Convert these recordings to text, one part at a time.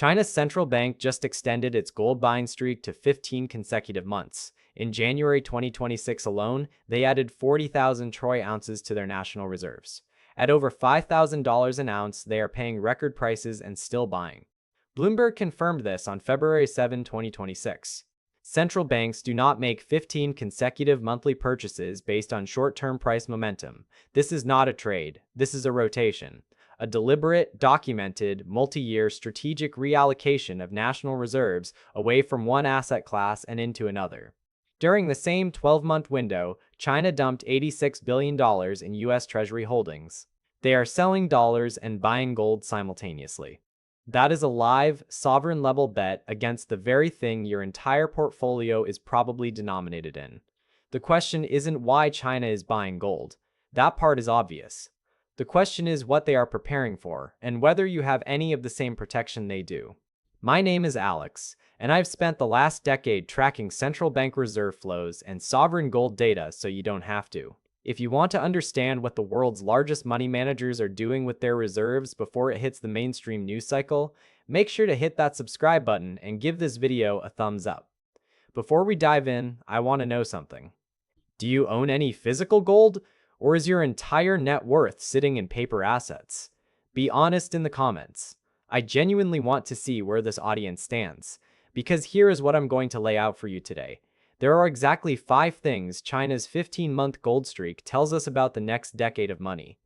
China's central bank just extended its gold buying streak to 15 consecutive months. In January 2026 alone, they added 40,000 troy ounces to their national reserves. At over $5,000 an ounce, they are paying record prices and still buying. Bloomberg confirmed this on February 7, 2026. Central banks do not make 15 consecutive monthly purchases based on short-term price momentum. This is not a trade. This is a rotation. A deliberate, documented, multi-year strategic reallocation of national reserves away from one asset class and into another. During the same 12-month window, China dumped $86 billion in US Treasury holdings. They are selling dollars and buying gold simultaneously. That is a live, sovereign-level bet against the very thing your entire portfolio is probably denominated in. The question isn't why China is buying gold. That part is obvious. The question is what they are preparing for, and whether you have any of the same protection they do. My name is Alex, and I've spent the last decade tracking central bank reserve flows and sovereign gold data so you don't have to. If you want to understand what the world's largest money managers are doing with their reserves before it hits the mainstream news cycle, make sure to hit that subscribe button and give this video a thumbs up. Before we dive in, I want to know something. Do you own any physical gold, or is your entire net worth sitting in paper assets? Be honest in the comments. I genuinely want to see where this audience stands, because here is what I'm going to lay out for you today. There are exactly 5 things China's 15-month gold streak tells us about the next decade of money.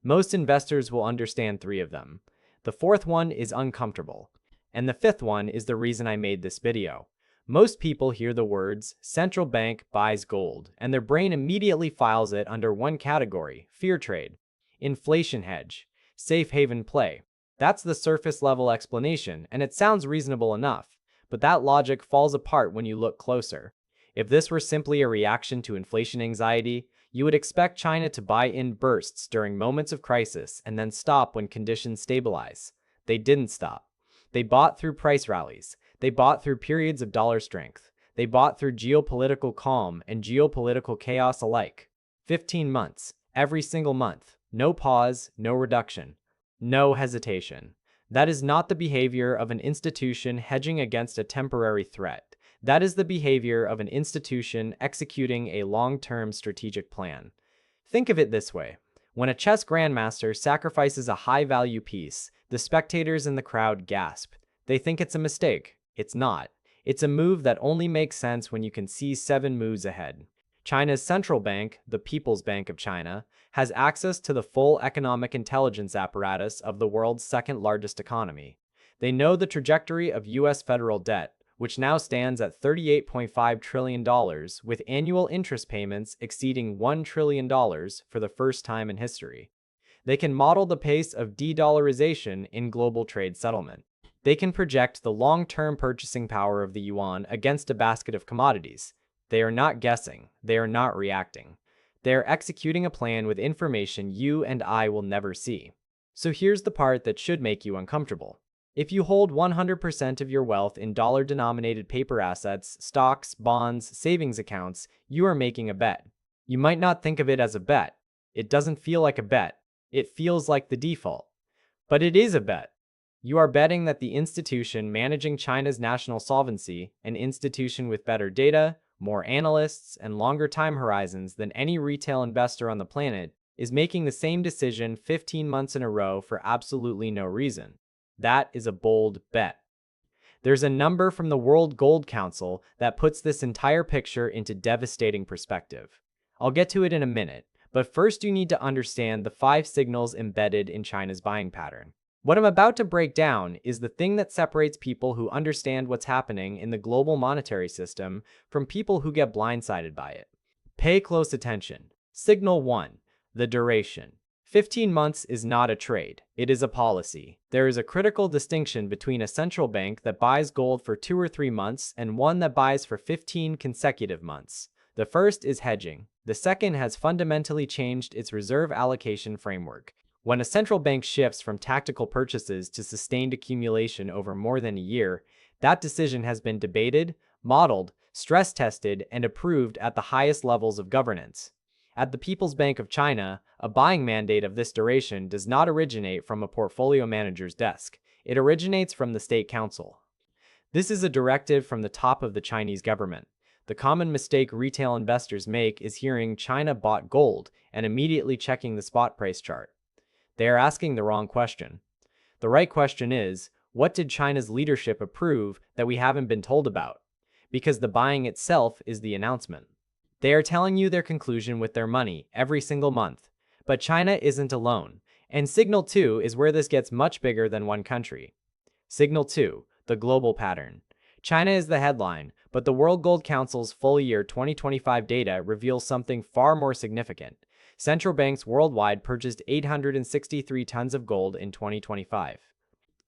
Most investors will understand 3 of them. The 4th one is uncomfortable. And the 5th one is the reason I made this video. Most people hear the words, central bank buys gold, and their brain immediately files it under one category, fear trade, inflation hedge, safe haven play. That's the surface level explanation, and it sounds reasonable enough, but that logic falls apart when you look closer. If this were simply a reaction to inflation anxiety, you would expect China to buy in bursts during moments of crisis and then stop when conditions stabilize. They didn't stop. They bought through price rallies. They bought through periods of dollar strength. They bought through geopolitical calm and geopolitical chaos alike. 15 months, every single month. No pause, no reduction, no hesitation. That is not the behavior of an institution hedging against a temporary threat. That is the behavior of an institution executing a long-term strategic plan. Think of it this way. When a chess grandmaster sacrifices a high-value piece, the spectators in the crowd gasp. They think it's a mistake. It's not. It's a move that only makes sense when you can see 7 moves ahead. China's central bank, the People's Bank of China, has access to the full economic intelligence apparatus of the world's second-largest economy. They know the trajectory of US federal debt, which now stands at $38.5 trillion, with annual interest payments exceeding $1 trillion for the first time in history. They can model the pace of de-dollarization in global trade settlement. They can project the long-term purchasing power of the yuan against a basket of commodities. They are not guessing. They are not reacting. They are executing a plan with information you and I will never see. So here's the part that should make you uncomfortable. If you hold 100% of your wealth in dollar-denominated paper assets, stocks, bonds, savings accounts, you are making a bet. You might not think of it as a bet. It doesn't feel like a bet. It feels like the default. But it is a bet. You are betting that the institution managing China's national solvency, an institution with better data, more analysts, and longer time horizons than any retail investor on the planet, is making the same decision 15 months in a row for absolutely no reason. That is a bold bet. There's a number from the World Gold Council that puts this entire picture into devastating perspective. I'll get to it in a minute, but first you need to understand the 5 signals embedded in China's buying pattern. What I'm about to break down is the thing that separates people who understand what's happening in the global monetary system from people who get blindsided by it. Pay close attention. Signal 1. The duration. 15 months is not a trade. It is a policy. There is a critical distinction between a central bank that buys gold for 2 or 3 months and one that buys for 15 consecutive months. The first is hedging. The second has fundamentally changed its reserve allocation framework. When a central bank shifts from tactical purchases to sustained accumulation over more than a year, that decision has been debated, modeled, stress-tested, and approved at the highest levels of governance. At the People's Bank of China, a buying mandate of this duration does not originate from a portfolio manager's desk. It originates from the State Council. This is a directive from the top of the Chinese government. The common mistake retail investors make is hearing China bought gold and immediately checking the spot price chart. They are asking the wrong question. The right question is, what did China's leadership approve that we haven't been told about? Because the buying itself is the announcement. They are telling you their conclusion with their money every single month. But China isn't alone, and Signal 2 is where this gets much bigger than one country. Signal 2, the global pattern. China is the headline, but the World Gold Council's full year 2025 data reveals something far more significant. Central banks worldwide purchased 863 tons of gold in 2025.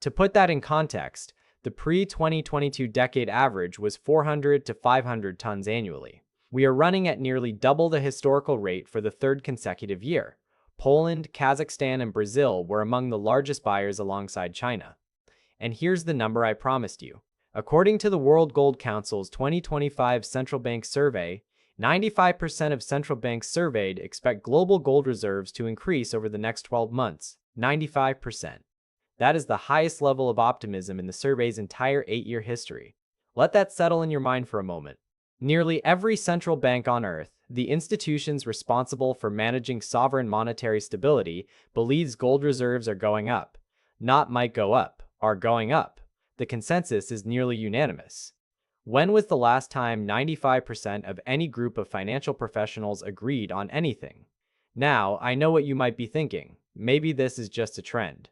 To put that in context, the pre-2022 decade average was 400 to 500 tons annually. We are running at nearly double the historical rate for the third consecutive year. Poland, Kazakhstan, and Brazil were among the largest buyers alongside China. And here's the number I promised you. According to the World Gold Council's 2025 Central Bank Survey, 95% of central banks surveyed expect global gold reserves to increase over the next 12 months. 95%. That is the highest level of optimism in the survey's entire 8-year history. Let that settle in your mind for a moment. Nearly every central bank on Earth, the institutions responsible for managing sovereign monetary stability, believes gold reserves are going up. Not might go up, are going up. The consensus is nearly unanimous. When was the last time 95% of any group of financial professionals agreed on anything? Now, I know what you might be thinking. Maybe this is just a trend.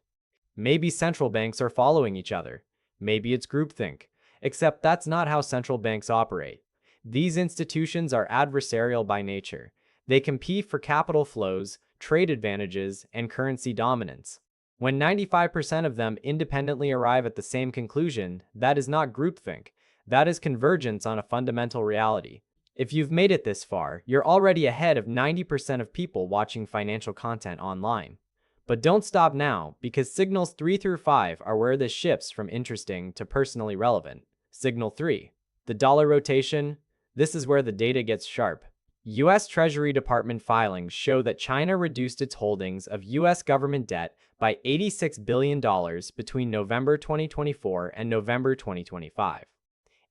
Maybe central banks are following each other. Maybe it's groupthink. Except that's not how central banks operate. These institutions are adversarial by nature. They compete for capital flows, trade advantages, and currency dominance. When 95% of them independently arrive at the same conclusion, that is not groupthink. That is convergence on a fundamental reality. If you've made it this far, you're already ahead of 90% of people watching financial content online. But don't stop now, because signals 3 through 5 are where this shifts from interesting to personally relevant. Signal 3. The dollar rotation. This is where the data gets sharp. US Treasury Department filings show that China reduced its holdings of US government debt by $86 billion between November 2024 and November 2025.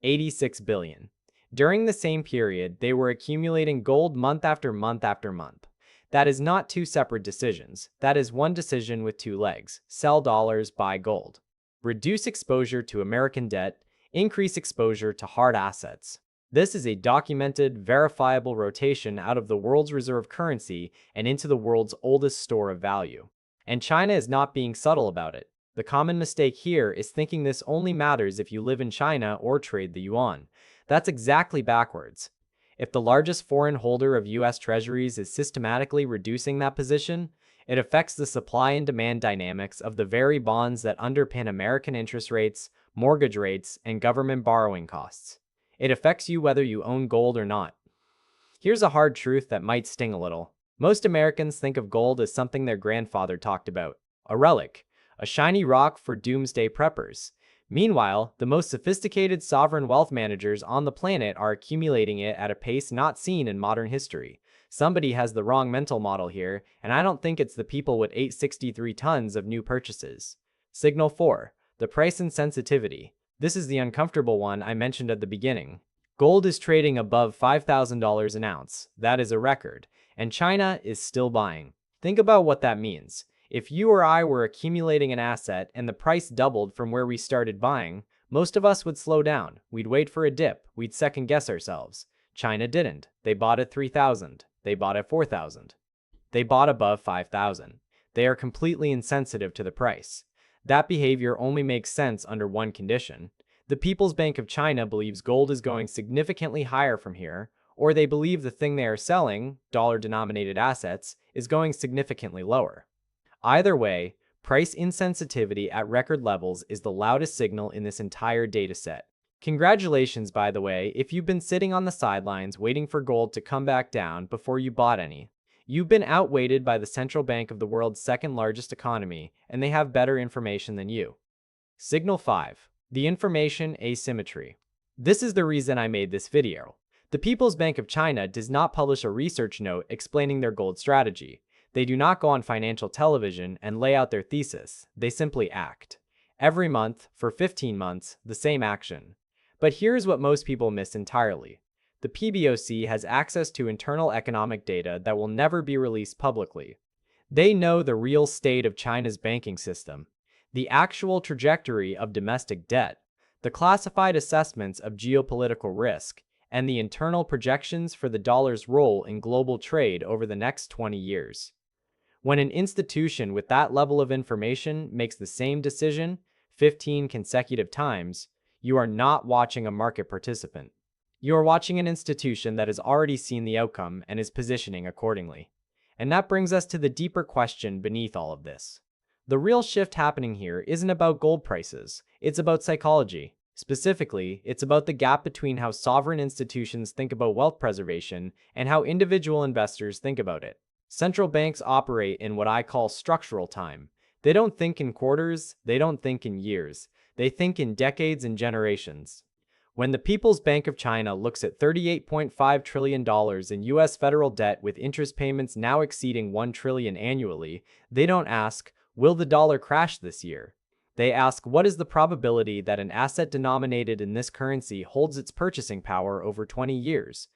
86 billion. During the same period, they were accumulating gold month after month after month. That is not two separate decisions. That is one decision with two legs. Sell dollars, buy gold. Reduce exposure to American debt, increase exposure to hard assets. This is a documented, verifiable rotation out of the world's reserve currency and into the world's oldest store of value. And China is not being subtle about it. The common mistake here is thinking this only matters if you live in China or trade the yuan. That's exactly backwards. If the largest foreign holder of US Treasuries is systematically reducing that position, it affects the supply and demand dynamics of the very bonds that underpin American interest rates, mortgage rates, and government borrowing costs. It affects you whether you own gold or not. Here's a hard truth that might sting a little. Most Americans think of gold as something their grandfather talked about, a relic, a shiny rock for doomsday preppers. Meanwhile, the most sophisticated sovereign wealth managers on the planet are accumulating it at a pace not seen in modern history. Somebody has the wrong mental model here, and I don't think it's the people with 863 tons of new purchases. Signal 4. The price insensitivity. This is the uncomfortable one I mentioned at the beginning. Gold is trading above $5,000 an ounce. That is a record. And China is still buying. Think about what that means. If you or I were accumulating an asset and the price doubled from where we started buying, most of us would slow down. We'd wait for a dip. We'd second guess ourselves. China didn't. They bought at 3,000. They bought at 4,000. They bought above 5,000. They are completely insensitive to the price. That behavior only makes sense under one condition. The People's Bank of China believes gold is going significantly higher from here, or they believe the thing they are selling, dollar-denominated assets, is going significantly lower. Either way, price insensitivity at record levels is the loudest signal in this entire dataset. Congratulations, by the way, if you've been sitting on the sidelines waiting for gold to come back down before you bought any. You've been outweighted by the central bank of the world's second largest economy, and they have better information than you. Signal 5. The information asymmetry. This is the reason I made this video. The People's Bank of China does not publish a research note explaining their gold strategy. They do not go on financial television and lay out their thesis. They simply act. Every month, for 15 months, the same action. But here's what most people miss entirely. The PBOC has access to internal economic data that will never be released publicly. They know the real state of China's banking system, the actual trajectory of domestic debt, the classified assessments of geopolitical risk, and the internal projections for the dollar's role in global trade over the next 20 years. When an institution with that level of information makes the same decision 15 consecutive times, you are not watching a market participant. You are watching an institution that has already seen the outcome and is positioning accordingly. And that brings us to the deeper question beneath all of this. The real shift happening here isn't about gold prices, it's about psychology. Specifically, it's about the gap between how sovereign institutions think about wealth preservation and how individual investors think about it. Central banks operate in what I call structural time. They don't think in quarters, they don't think in years, they think in decades and generations. When the People's Bank of China looks at $38.5 trillion in US federal debt with interest payments now exceeding $1 trillion annually, they don't ask, will the dollar crash this year? They ask, what is the probability that an asset denominated in this currency holds its purchasing power over 20 years?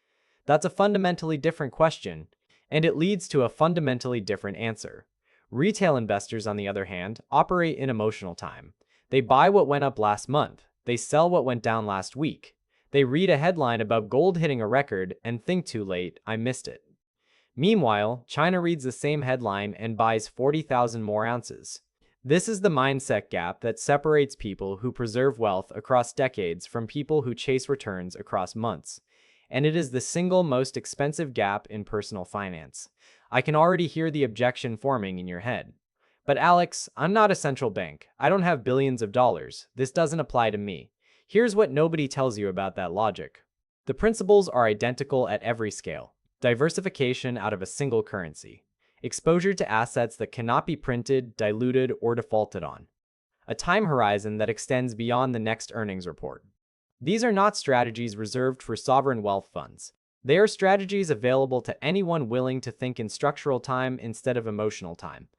That's a fundamentally different question, and it leads to a fundamentally different answer. Retail investors, on the other hand, operate in emotional time. They buy what went up last month. They sell what went down last week. They read a headline about gold hitting a record and think too late, I missed it. Meanwhile, China reads the same headline and buys 40,000 more ounces. This is the mindset gap that separates people who preserve wealth across decades from people who chase returns across months. And it is the single most expensive gap in personal finance. I can already hear the objection forming in your head. But Alex, I'm not a central bank. I don't have billions of dollars. This doesn't apply to me. Here's what nobody tells you about that logic. The principles are identical at every scale. Diversification out of a single currency. Exposure to assets that cannot be printed, diluted, or defaulted on. A time horizon that extends beyond the next earnings report. These are not strategies reserved for sovereign wealth funds. They are strategies available to anyone willing to think in structural time instead of emotional time.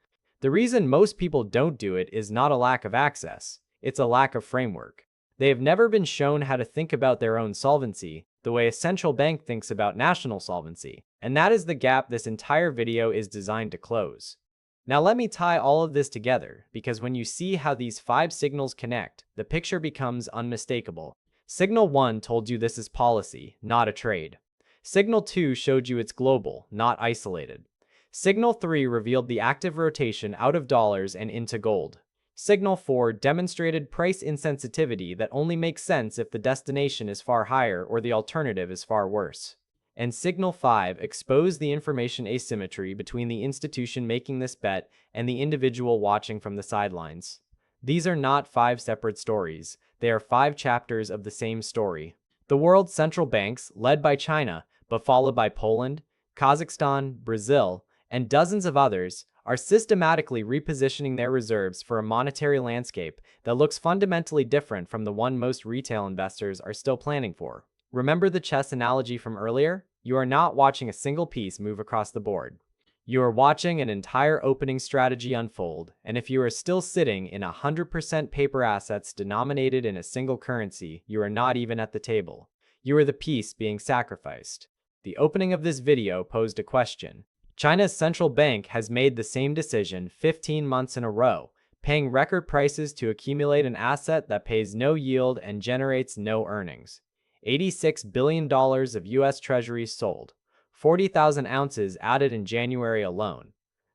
The reason most people don't do it is not a lack of access, it's a lack of framework. They have never been shown how to think about their own solvency the way a central bank thinks about national solvency, and that is the gap this entire video is designed to close. Now let me tie all of this together, because when you see how these 5 signals connect, the picture becomes unmistakable. Signal 1 told you this is policy, not a trade. Signal 2 showed you it's global, not isolated. Signal 3 revealed the active rotation out of dollars and into gold. Signal 4 demonstrated price insensitivity that only makes sense if the destination is far higher or the alternative is far worse. And Signal 5 exposed the information asymmetry between the institution making this bet and the individual watching from the sidelines. These are not 5 separate stories, they are 5 chapters of the same story. The world's central banks, led by China, but followed by Poland, Kazakhstan, Brazil, and dozens of others, are systematically repositioning their reserves for a monetary landscape that looks fundamentally different from the one most retail investors are still planning for. Remember the chess analogy from earlier? You are not watching a single piece move across the board. You are watching an entire opening strategy unfold, and if you are still sitting in 100% paper assets denominated in a single currency, you are not even at the table. You are the piece being sacrificed. The opening of this video posed a question. China's central bank has made the same decision 15 months in a row, paying record prices to accumulate an asset that pays no yield and generates no earnings. $86 billion of US Treasuries sold, 40,000 ounces added in January alone.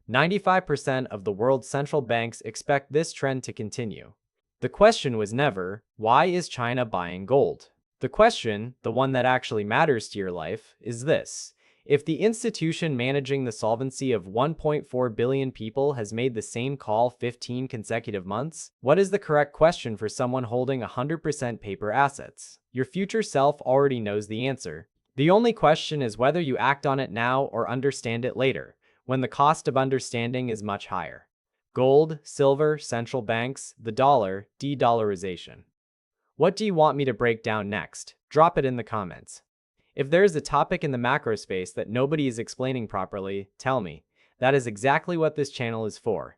95% of the world's central banks expect this trend to continue. The question was never, why is China buying gold? The question, the one that actually matters to your life, is this. If the institution managing the solvency of 1.4 billion people has made the same call 15 consecutive months, what is the correct question for someone holding 100% paper assets? Your future self already knows the answer. The only question is whether you act on it now or understand it later, when the cost of understanding is much higher. Gold, silver, central banks, the dollar, de-dollarization. What do you want me to break down next? Drop it in the comments. If there is a topic in the macro space that nobody is explaining properly, tell me. That is exactly what this channel is for.